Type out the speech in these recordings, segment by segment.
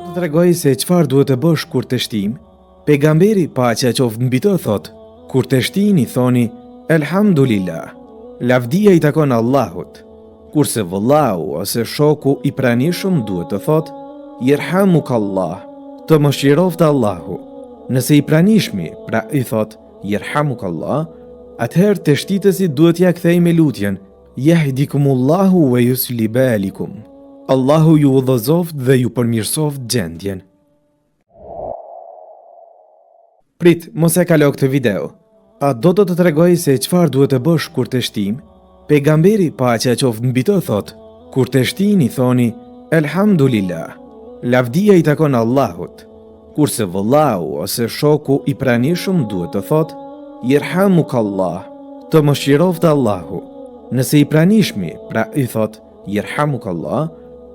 Të tregoj se çfarë duhet të bësh kur të shtim. Pejgamberi paqja qoftë mbi të thot, kur të shtini thoni Elhamdulillah, lavdia i takon Allahut. Kurse vëllau ose shoku i pranishëm duhet të thot Yerhamukallah, të mëshiroft Allahu. Nëse i pranishmi pra i thot Yerhamukallah, atëherë të shtitësi duhet ja kthej me lutjen Yahdikumullahu wa yusli balikum. Allahu ju udhëzoft dhe ju përmirësoft gjendjen. Prit, mos e kalo këtë video. A do të tregoj se çfarë duhet të bësh kur të shtim? Pejgamberi paqja qoftë mbi të thot, kur të shtini thoni Elhamdulillah, lavdia i takon Allahut. Kurse vëllau ose shoku i pranishëm duhet të thot Yerhamukallah, të mëshiroft Allahu. Nëse i pranishmi pra i thot Yerhamukallah,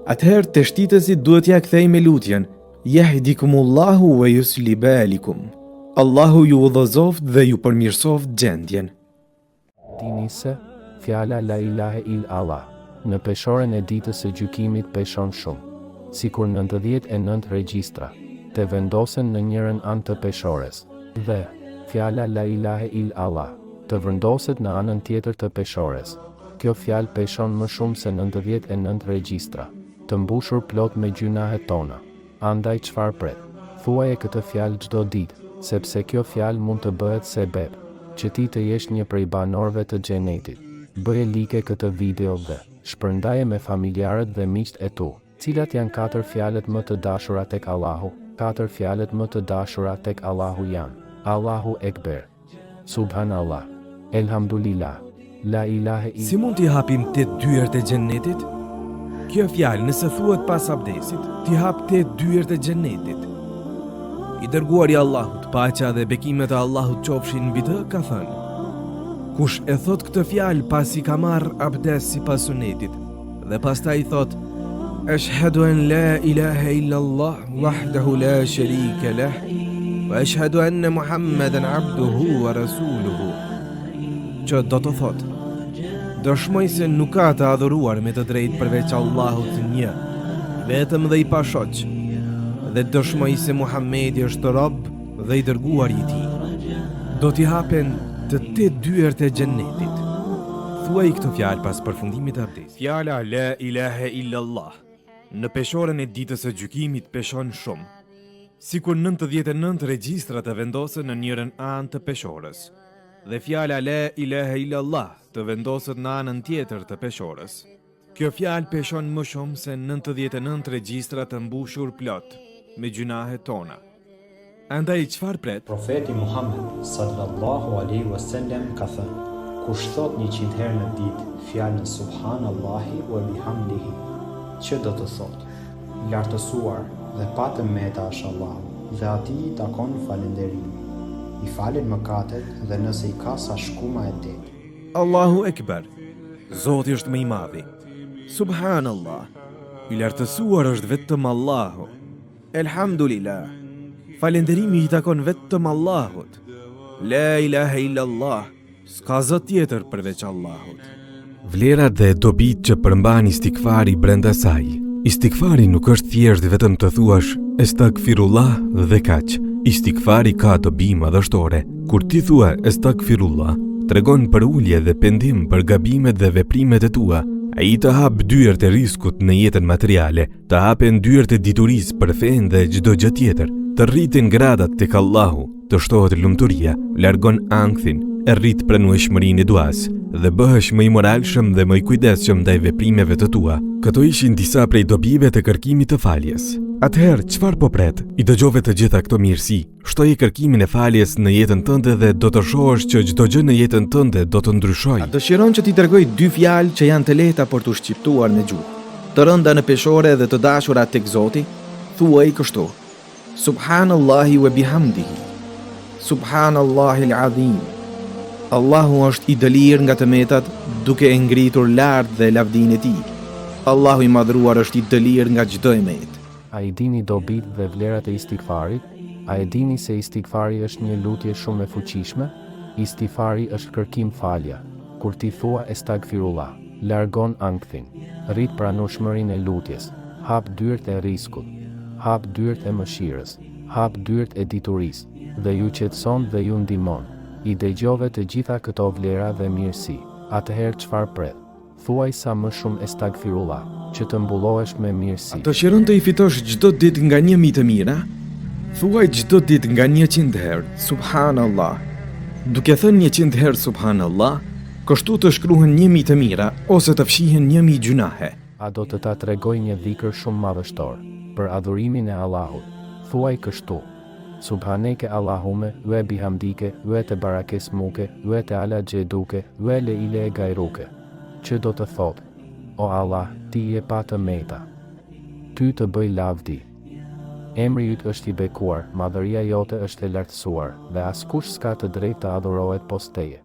atëherë të shtitësi duhet ja kthej me lutjen Yahdikumullahu wa yusli balikum. Allahu ju udhëzoft dhe ju përmirësoft gjendjen. Dini se fjala la ilahe illallah në peshoren e ditës së gjykimit peshon shumë, sikur 99 regjistra të vendosen në njërin anë të peshores, dhe fjala la ilahe illallah të vendoset në anën tjetër të peshores. Kjo fjalë peshon më shumë se 99 regjistra, të mbushur plot me gjunahet tona. Andaj çfarë pret? Thuaje këtë fjalë çdo ditë, sepse kjo fjalë mund të bëhet sebeb që ti të jesh një prej banorëve të xhenetit. Bëje like këtë video dhe shpërndaje me familjarët dhe miqt e tu. Cilat janë 4 fjalët më të dashura tek Allahu? 4 fjalët më të dashura tek Allahu janë: Allahu Ekber, Subhanallah, Elhamdulillah, La ilahe illallah. Si mund t'i hapim 8 dyert e xhenetit? Kjo fjalë nëse thuhet pas abdesit, t'i hap 8 dyert e xhenetit. I dërguari i Allahut, paqja dhe bekimet e Allahut qofshin mbi të, ka thënë: kush e thot këtë fjalë pasi ka marrë abdes sipas sunetit, dhe pastaj thot Ashhadu an la ilaha illa Allah wahdahu la sharika lah wa ashhadu anna Muhammadan abduhu wa rasuluhu. Që do të thot, dëshmoj se nuk ka të adhuruar me të drejtë përveç Allahut një, vetëm dhe i pashoq, dhe dëshmoj se Muhamedi është rob dhe i dërguari i tij. Do t'i hapen të 8 dyert e xhenetit. Thuaj këtë fjalë pas përfundimit të abdesit. Fjala la ilahe illallah në peshoren e ditës së gjykimit peshon shumë, sikur 99 regjistra të vendosen në njërin anë të peshorës, dhe fjala la ilahe illallah të vendoset në anën tjetër të peshorës. Kjo fjalë peshon më shumë se 99 regjistra të mbushur plot me gjunahet tona. Andaj çfarë pret? Profeti Muhammed sallallahu alaihi wasallam ka thënë: kush thot 100 herë në ditë fjalën Subhanallahi wa bihamdihi, që do të thotë, lartësuar dhe patëm meta është Allahu, dhe atij i takon falënderimi. I falen mëkatet dhe nëse i ka sa shkuma e detit. Allahu Ekber, Zoti është më i madhi. Subhanallah, i lartësuar është vetëm Allahu. Elhamdulillah, falënderimi i takon vetëm Allahut. La ilaha illallah, s'ka zot tjetër përveç Allahut. Vlerat dhe dobit që përmban istikfari brenda saj. Istikfari nuk është thjesht vetëm të thuash Estagfirullah dhe kaq. Istikfari ka dobi madhështore. Kur ti thua Estagfirullah, tregon për ulje dhe pendim për gabimet dhe veprimet e tua. Ai të hap dyert e riskut në jetën materiale, të hapen dyert e diturisë për fen dhe çdo gjë tjetër, të rriten gradat tek Allahu, të shtohet lumturia, largon ankthin, e rrit pranueshmërinë e duas dhe bëhesh më i moralshëm dhe më i kujdesshëm ndaj veprimeve të tua. Këto ishin disa prej dobive të kërkimit të faljes. Atëherë, çfarë po pret? I dëgjove të gjitha këto mirësi. Shtoje kërkimin e faljes në jetën tënde dhe do të shohësh që çdo gjë në jetën tënde do të ndryshojë. A dëshiron që t'i tregoj 2 fjalë që janë të lehta për t'u shqiptuar në gjuhë, të rënda në peshore dhe të dashura tek Zoti? Thuaj kështu: Subhanallahi wa bihamdihi. Subhanallahil azim. Allahu është i dëlir nga të metat, duke e ngritur lart dhe lavdinë e tij. Allahu i madhruar është i dëlir nga çdo emet. A i dini dobit dhe vlerat e istikfarit? A e dini se istikfari është një lutje shumë e fuqishme? Istikfari është kërkim falja. Kur ti thua Estagfirullah, largon ankthin, rrit pranueshmërinë e lutjes. hap dyert e riskut, hap dyert e mëshirës, hap dyert e diturisë, dhe ju qetëson dhe ju ndihmon. I dëgjove të gjitha këto vlera dhe mirësi, atëherë çfarë pret? Thuaj sa më shumë estagfirullah, që të mbullohesh me mirësi. Të qëron të i fitosh çdo ditë nga 1000 të mira? Thuaj çdo ditë nga 100 herë, subhanallah. Duke thënë 100 herë subhanallah, kështu të shkruhen 1000 të mira ose të fshihen 1000 gjunahe. A do të ta tregoj një dhikër shumë madhështor për adhurimin e Allahut? Thuaj kështu: Subhaneke Allahume, ve bihamdike, ve te barakesmuke, ve te ala gjeduke, ve le ile e gajruke. Që do të thotë: O Allah, ti je pa të meta. Ty të bëj lavdi. Emri yt është i bekuar, madhëria jote është e lartësuar, dhe askush s'ka të drejtë të adhurohet pos teje.